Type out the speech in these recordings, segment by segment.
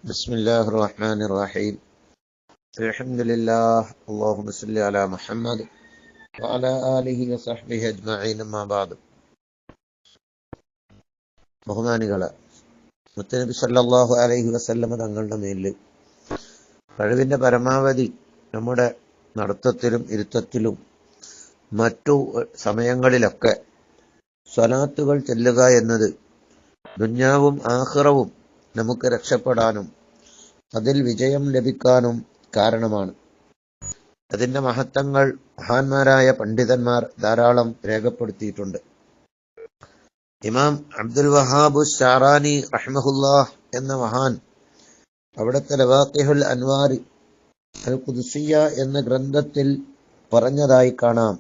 ബിസ്മില്ലാഹിർ റഹ്മാനിർ റഹീം. അൽഹംദുലില്ലാഹ്. അല്ലാഹുമ്മ സ്വല്ലി അലാ മുഹമ്മദ് വഅലാ ആലിഹി വസഹ്ബിഹി അജ്മഈൻ. അമ്മാ ബഅദ്. ബഹുമാനികളെ, മുത്തനബി സല്ലല്ലാഹു അലൈഹി വസല്ലമ തങ്ങളുടെ മേലിൽ കഴിവിന്റെ പരമാവധി നമ്മുടെ നടത്തത്തിലും ഇരുത്തത്തിലും മറ്റു സമയങ്ങളിലൊക്കെ സ്വലാത്തുകൾ ചൊല്ലുക എന്നത് ദുനിയാവും ആഖിറവും നമുക്ക് രക്ഷപ്പെടാനും അതിൽ വിജയം ലഭിക്കാനും കാരണമാണ്. അതിന്റെ മഹത്വങ്ങൾ മഹാന്മാരായ പണ്ഡിതന്മാർ ധാരാളം രേഖപ്പെടുത്തിയിട്ടുണ്ട്. ഇമാം അബ്ദുൽ വഹാബ് ഷാറാനി റഹ്മഹുല്ലാഹ് എന്ന മഹാൻ അവിടുത്തെ ലവാഖിഹുൽ അൻവാർ അൽ ഖുദ്സിയ്യ എന്ന ഗ്രന്ഥത്തിൽ പറഞ്ഞതായി കാണാം.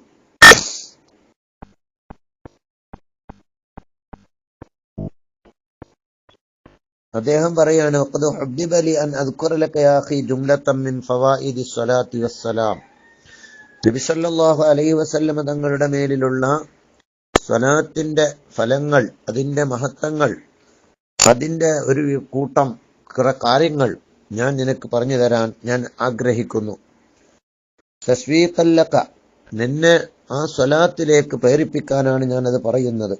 അദ്ദേഹം പറയാണ്, ഖദ് ഹുബ്ബിബ ലി അൻ അദ്കുറ ലക യാ അഖി ജുംലതൻ മിൻ ഫവായിദി സ്വലാത്തി വസ്സലാം. നബി സല്ലല്ലാഹു അലൈഹി വസല്ലം തങ്ങളുടെ മേലിലുള്ള സ്വലാത്തിന്റെ ഫലങ്ങൾ, അതിന്റെ മഹത്വങ്ങൾ, അതിന്റെ ഒരു കൂട്ടം കാര്യങ്ങൾ ഞാൻ നിനക്ക് പറഞ്ഞു തരാൻ ഞാൻ ആഗ്രഹിക്കുന്നു. തസ്വീഖൻ ലക, നിന്നെ ആ സ്വലാത്തിലേക്ക് പ്രേരിപ്പിക്കാനാണ് ഞാനത് പറയുന്നത്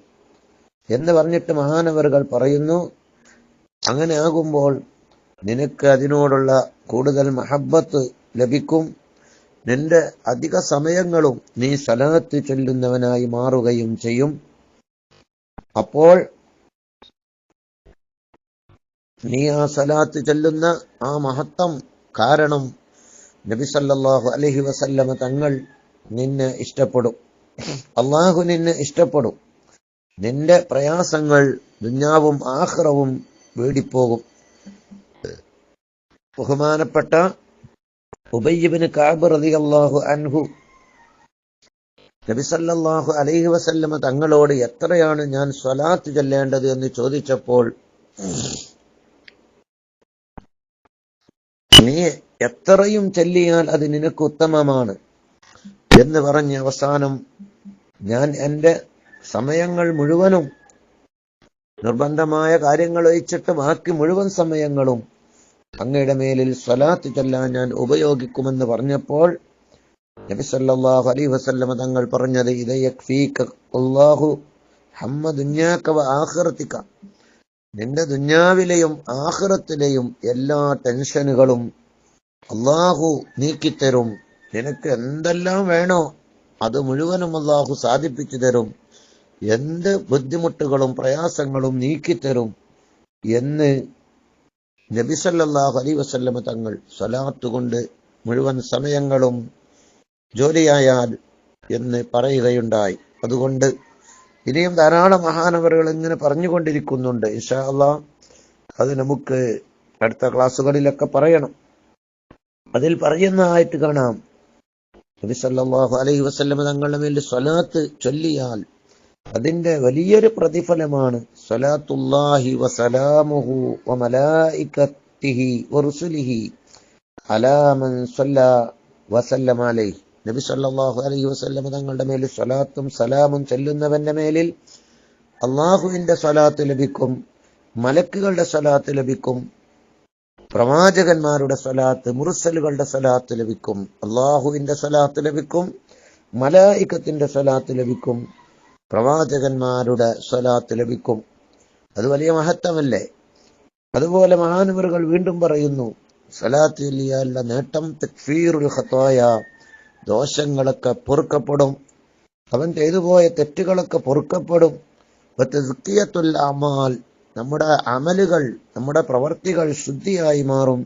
എന്ന് പറഞ്ഞിട്ട് മഹാനവറുകൾ പറയുന്നു, അങ്ങനെ ആകുമ്പോൾ നിനക്ക് അതിനോടുള്ള കൂടുതൽ മഹബ്ബത്ത് ലഭിക്കും. നിന്റെ അധിക സമയങ്ങളും നീ സ്വലാത്ത് ചൊല്ലുന്നവനായി മാറുകയും ചെയ്യും. അപ്പോൾ നീ ആ സ്വലാത്ത് ചൊല്ലുന്ന ആ മഹത്വം കാരണം നബി സല്ലല്ലാഹു അലൈഹി വസല്ലമ തങ്ങൾ നിന്നെ ഇഷ്ടപ്പെടും, അള്ളാഹു നിന്നെ ഇഷ്ടപ്പെടും. നിന്റെ പ്രയാസങ്ങൾ ദുനിയാവും ആഖിറവും വീടിപ്പോകും. ബഹുമാനപ്പെട്ട ഉബയ്യ് ഇബ്നു കഅബ് റളിയല്ലാഹു അൻഹു നബി സല്ലല്ലാഹു അലൈഹി വസല്ലമ തങ്ങളോട് എത്രയാണ് ഞാൻ സ്വലാത്ത് ചൊല്ലേണ്ടത് എന്ന് ചോദിച്ചപ്പോൾ, നീ എത്രയും ചൊല്ലിയാൽ അത് നിനക്ക് ഉത്തമമാണ് എന്ന് പറഞ്ഞ് അവസാനം ഞാൻ എന്റെ സമയങ്ങൾ മുഴുവനും നിർബന്ധമായ കാര്യങ്ങൾ ഒഴിച്ചിട്ട് ബാക്കി മുഴുവൻ സമയങ്ങളും അങ്ങയുടെ മേലിൽ സ്വലാത്ത് ചൊല്ലാൻ ഞാൻ ഉപയോഗിക്കുമെന്ന് പറഞ്ഞപ്പോൾ നബി സല്ലല്ലാഹു അലൈഹി വസല്ലമ തങ്ങൾ പറഞ്ഞത്, ഇദ യക്ഫീക അല്ലാഹു ഹമ്മ ദുനിയാക വ ആഖിറതിക, നിന്റെ ദുനിയാവിലെയും ആഖിറത്തിലെയും എല്ലാ ടെൻഷനുകളും അല്ലാഹു നീക്കിത്തരും. നിനക്ക് എന്തെല്ലാം വേണോ അത് മുഴുവനും അല്ലാഹു സാധിപ്പിച്ചു തരും. എന്ത് ബുദ്ധിമുട്ടുകളും പ്രയാസങ്ങളും നീക്കിത്തരും എന്ന് നബി സല്ലല്ലാഹു അലൈഹി വസല്ലമ തങ്ങൾ സ്വലാത്ത് കൊണ്ട് മുഴുവൻ സമയങ്ങളും ജോലിയായാൽ എന്ന് പറയുകയുണ്ടായി. അതുകൊണ്ട് ഇനിയും ധാരാളം മഹാനവറുകൾ ഇങ്ങനെ പറഞ്ഞുകൊണ്ടിരിക്കുന്നുണ്ട്. ഇൻഷാ അല്ലാഹ് അത് നമുക്ക് അടുത്ത ക്ലാസ്സുകളിലൊക്കെ പറയണം. അതിൽ പറയുന്നതായിട്ട് കാണാം, നബി സല്ലല്ലാഹു അലൈഹി വസല്ലമ തങ്ങളുടെ മേൽ സ്വലാത്ത് ചൊല്ലിയാൽ അതിന്റെ വലിയൊരു പ്രതിഫലമാണ് സ്വലാത്തുല്ലാഹി വസലാമുഹു വമലായികത്തിഹി വറുസുലിഹി അലാ മൻ സ്വല്ലാ വസല്ലമ അലൈഹി. നബി സല്ലല്ലാഹു അലൈഹി വസല്ലമ തങ്ങളുടെ മേൽ സ്വലാത്തും സലാമും ചൊല്ലുന്നവന്റെ മേലിൽ അള്ളാഹുവിന്റെ സ്വലാത്ത് ലഭിക്കും, മലക്കുകളുടെ സ്വലാത്ത് ലഭിക്കും, പ്രവാചകന്മാരുടെ സ്വലാത്ത്, മുർസലുകളുടെ സ്വലാത്ത് ലഭിക്കും, അള്ളാഹുവിന്റെ സ്വലാത്ത് ലഭിക്കും, മലായികത്തിന്റെ സ്വലാത്ത് ലഭിക്കും, പ്രവാചകന്മാരുടെ സ്വലാത്ത് ലഭിക്കും. അത് വലിയ മഹത്വമല്ലേ? അതുപോലെ മഹാനവറുകൾ വീണ്ടും പറയുന്നു, സ്വലാത്ത് ചൊല്ലിയാലുള്ള നേട്ടം തക്ഫീറുൽ ഖതായ, ദോഷങ്ങളൊക്കെ പൊറുക്കപ്പെടും, അവൻ ചെയ്തുപോയ തെറ്റുകളൊക്കെ പൊറുക്കപ്പെടും. വതസ്കിയത്തുൽ അമാൽ, നമ്മുടെ അമലുകൾ, നമ്മുടെ പ്രവർത്തികൾ ശുദ്ധിയായി മാറും.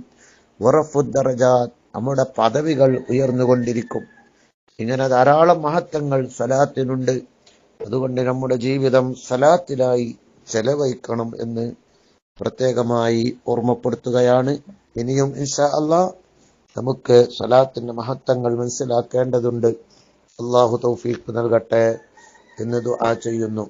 വറഫുദ് ദറജാത്ത്, നമ്മുടെ പദവികൾ ഉയർന്നുകൊണ്ടിരിക്കും. ഇങ്ങനെ ധാരാളം മഹത്വങ്ങൾ സ്വലാത്തിനുണ്ട്. അതുകൊണ്ട് നമ്മുടെ ജീവിതം സ്വലാത്തിലായി ചെലവഴിക്കണം എന്ന് പ്രത്യേകമായി ഓർമ്മപ്പെടുത്തുകയാണ്. ഇനിയും ഇൻഷാ അല്ലാഹ് നമുക്ക് സ്വലാത്തിന്റെ മഹത്വങ്ങൾ മനസ്സിലാക്കേണ്ടതുണ്ട്. അല്ലാഹു തൗഫീഖ് നൽകട്ടെ എന്ന് ദുആ ചെയ്യുന്നു.